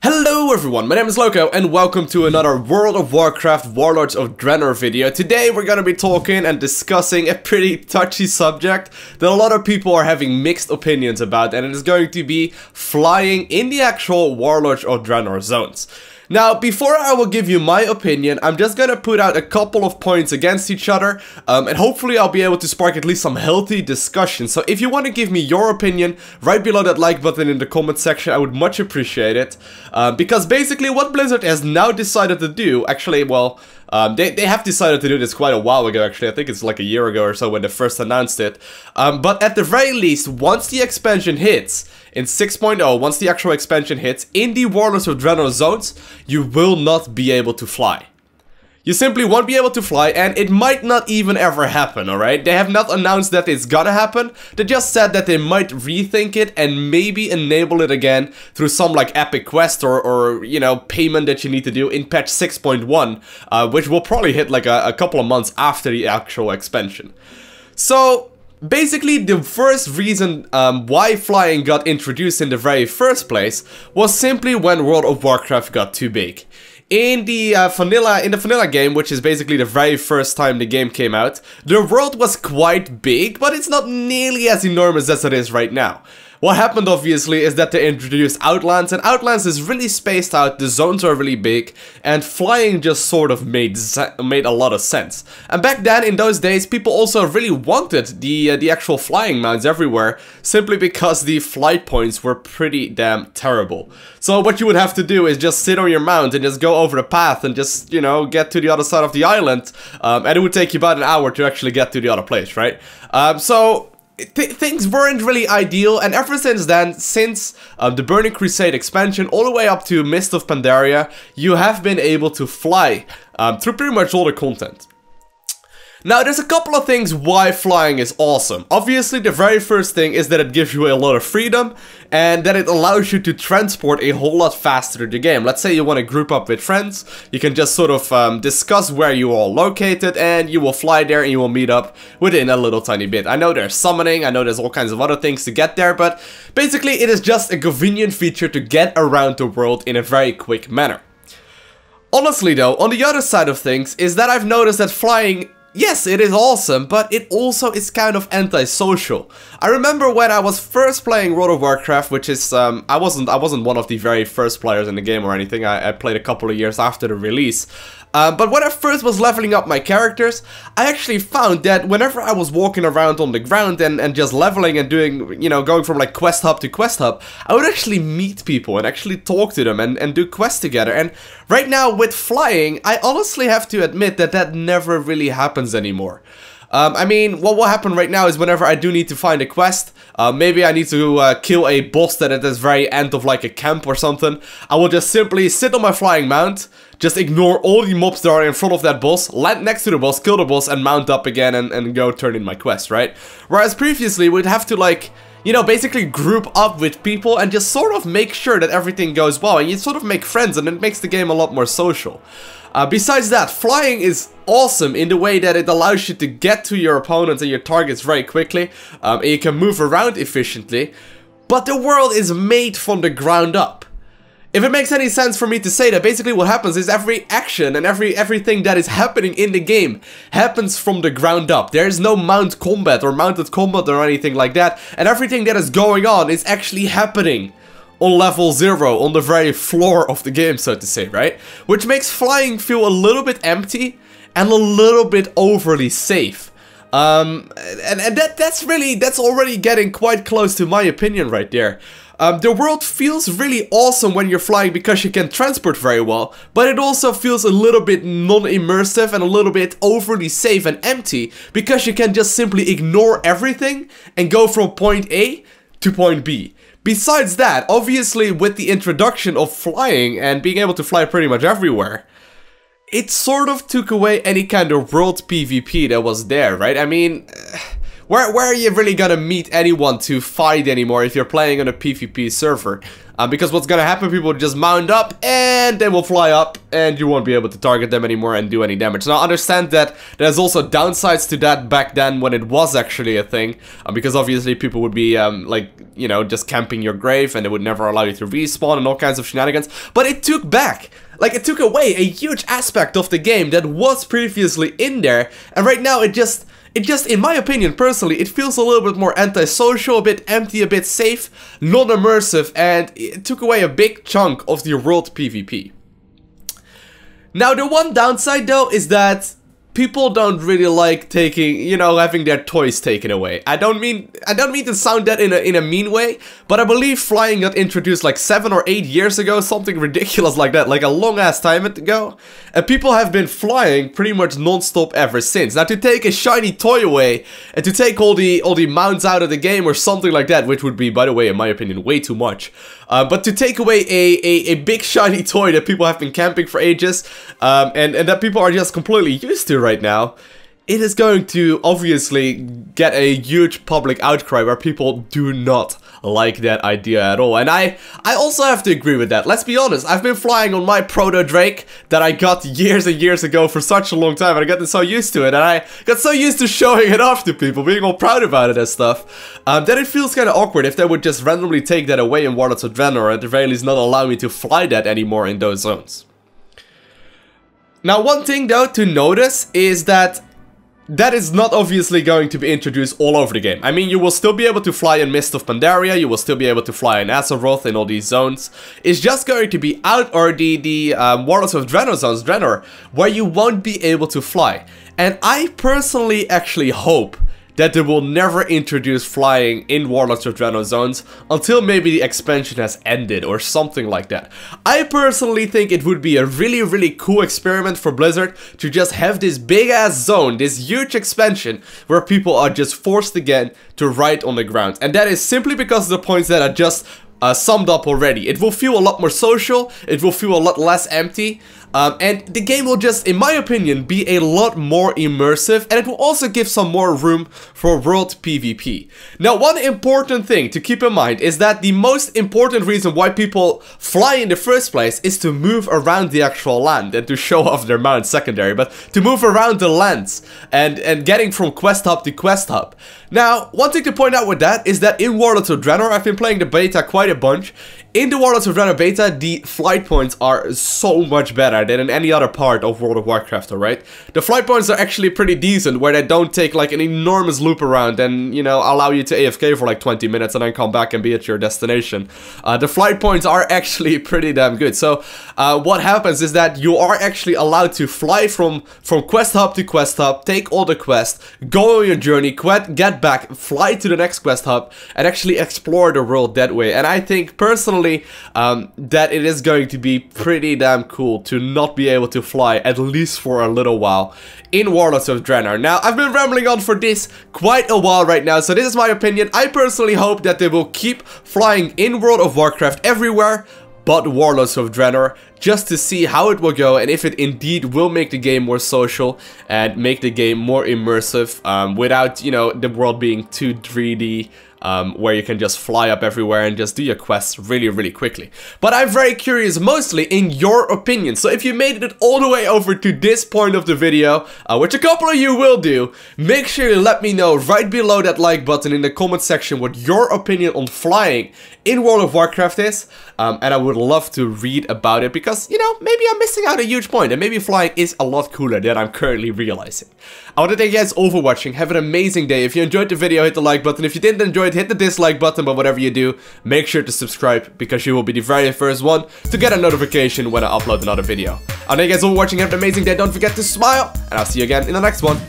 Hello everyone, my name is Lowko and welcome to another World of Warcraft Warlords of Draenor video. Today we're gonna be talking and discussing a pretty touchy subject that a lot of people are having mixed opinions about, and it is going to be flying in the actual Warlords of Draenor zones. Now, before I will give you my opinion, I'm just gonna put out a couple of points against each other, and hopefully I'll be able to spark at least some healthy discussion. So if you want to give me your opinion, right below that like button in the comment section, I would much appreciate it. Because basically what Blizzard has now decided to do, actually, well, they have decided to do this quite a while ago, actually. I think it's like a year ago or so when they first announced it. But at the very least, once the expansion hits, in 6.0, once the actual expansion hits, in the Warlords of Draenor zones, you will not be able to fly. You simply won't be able to fly, and it might not even ever happen, alright? They have not announced that it's gonna happen, they just said that they might rethink it and maybe enable it again through some like epic quest or you know, payment that you need to do in patch 6.1, which will probably hit like a couple of months after the actual expansion. So basically, the first reason why flying got introduced in the very first place was simply when World of Warcraft got too big. In the vanilla game, which is basically the very first time the game came out, the world was quite big, but it's not nearly as enormous as it is right now. What happened, obviously, is that they introduced Outlands, and Outlands is really spaced out, the zones are really big, and flying just sort of made a lot of sense. And back then, in those days, people also really wanted the actual flying mounts everywhere, simply because the flight points were pretty damn terrible. So what you would have to do is just sit on your mount and just go over the path and just, you know, get to the other side of the island, and it would take you about an hour to actually get to the other place, right? Things weren't really ideal, and ever since then, since the Burning Crusade expansion all the way up to Mist of Pandaria, you have been able to fly through pretty much all the content. Now, there's a couple of things why flying is awesome. Obviously, the very first thing is that it gives you a lot of freedom, and that it allows you to transport a whole lot faster in the game. Let's say you want to group up with friends, you can just sort of discuss where you are located, and you will fly there and you will meet up within a little tiny bit. I know there's summoning, I know there's all kinds of other things to get there, but basically it is just a convenient feature to get around the world in a very quick manner. Honestly though, on the other side of things is that I've noticed that flying, yes, it is awesome, but it also is kind of antisocial. I remember when I was first playing World of Warcraft, which is, I wasn't one of the very first players in the game or anything, I played a couple of years after the release. But when I first was leveling up my characters, I actually found that whenever I was walking around on the ground and just leveling and doing, you know, going from like quest hub to quest hub, I would actually meet people and actually talk to them and do quests together. And right now with flying, I honestly have to admit that that never really happens anymore. I mean, what will happen right now is whenever I do need to find a quest, maybe I need to kill a boss that at the very end of like a camp or something, I will just simply sit on my flying mount, just ignore all the mobs that are in front of that boss, land next to the boss, kill the boss, and mount up again and go turn in my quest, right? Whereas previously, we'd have to like, you know, basically group up with people and just sort of make sure that everything goes well, and you sort of make friends, and it makes the game a lot more social. Besides that, flying is awesome in the way that it allows you to get to your opponents and your targets very quickly, and you can move around efficiently, but the world is made from the ground up. If it makes any sense for me to say that, basically what happens is every action and everything that is happening in the game happens from the ground up. There is no mounted combat or anything like that, and everything that is going on is actually happening on level 0, on the very floor of the game, so to say, right? Which makes flying feel a little bit empty and a little bit overly safe. And that's already getting quite close to my opinion right there. The world feels really awesome when you're flying because you can transport very well, but it also feels a little bit non-immersive and a little bit overly safe and empty because you can just simply ignore everything and go from point A to point B. Besides that, obviously with the introduction of flying and being able to fly pretty much everywhere, it sort of took away any kind of world PvP that was there, right? I mean, where are you really gonna meet anyone to fight anymore if you're playing on a PvP server? Because what's gonna happen, people will just mount up and they will fly up and you won't be able to target them anymore and do any damage. Now, understand that there's also downsides to that back then when it was actually a thing, because obviously people would be like, you know, just camping your grave, and it would never allow you to respawn and all kinds of shenanigans. But it took away a huge aspect of the game that was previously in there, and right now it just, in my opinion, personally, it feels a little bit more antisocial, a bit empty, a bit safe, non-immersive, and it took away a big chunk of the world PvP. Now, the one downside, though, is that people don't really like taking, you know, having their toys taken away. I don't mean to sound that in a mean way, but I believe flying got introduced like 7 or 8 years ago, something ridiculous like that, like a long ass time ago, and people have been flying pretty much non-stop ever since. Now, to take a shiny toy away and to take all the mounts out of the game or something like that, which would be, by the way, in my opinion, way too much. But to take away a big shiny toy that people have been camping for ages, and that people are just completely used to right now, it is going to obviously get a huge public outcry where people do not like that idea at all. And I also have to agree with that. Let's be honest, I've been flying on my Proto Drake that I got years and years ago for such a long time, and I got so used to it, and I got so used to showing it off to people, being all proud about it and stuff, that it feels kind of awkward if they would just randomly take that away in Warlords of Draenor, or at the very least not allow me to fly that anymore in those zones. Now, one thing though to notice is that is not obviously going to be introduced all over the game. I mean, you will still be able to fly in Mist of Pandaria, you will still be able to fly in Azeroth in all these zones. It's just going to be out, or the Warlords of Draenor zones, Draenor, where you won't be able to fly. And I personally actually hope that they will never introduce flying in Warlords of Draenor zones until maybe the expansion has ended or something like that. I personally think it would be a really, really cool experiment for Blizzard to just have this big ass zone, this huge expansion, where people are just forced again to ride on the ground. And that is simply because of the points that are just summed up already. It will feel a lot more social, it will feel a lot less empty, and the game will just, in my opinion, be a lot more immersive, and it will also give some more room for world PvP. Now, one important thing to keep in mind is that the most important reason why people fly in the first place is to move around the actual land and to show off their mount secondary, but to move around the lands and getting from quest hub to quest hub. Now, one thing to point out with that is that in Warlords of Draenor, I've been playing the beta quite a bunch. In the Warlords of Draenor beta, the flight points are so much better than in any other part of World of Warcraft, alright? The flight points are actually pretty decent, where they don't take like an enormous loop around and, you know, allow you to AFK for like 20 minutes and then come back and be at your destination. The flight points are actually pretty damn good. So, what happens is that you are actually allowed to fly from quest hub to quest hub, take all the quests, go on your journey, get back, fly to the next quest hub, and actually explore the world that way. And I think, personally, that it is going to be pretty damn cool to not be able to fly, at least for a little while, in Warlords of Draenor. Now, I've been rambling on for this quite a while right now, so this is my opinion. I personally hope that they will keep flying in World of Warcraft everywhere but Warlords of Draenor, just to see how it will go and if it indeed will make the game more social and make the game more immersive, without, you know, the world being too 3D, where you can just fly up everywhere and just do your quests really, really quickly. But I'm very curious, mostly in your opinion. So if you made it all the way over to this point of the video, which a couple of you will do, make sure you let me know right below that like button in the comment section what your opinion on flying in World of Warcraft is. And I would love to read about it because, you know, maybe I'm missing out a huge point and maybe flying is a lot cooler than I'm currently realizing. I want to thank you guys all for watching. Have an amazing day. If you enjoyed the video, hit the like button. If you didn't enjoy it, hit the dislike button. But whatever you do, make sure to subscribe because you will be the very first one to get a notification when I upload another video. I want to thank you guys all for watching. Have an amazing day. Don't forget to smile, and I'll see you again in the next one.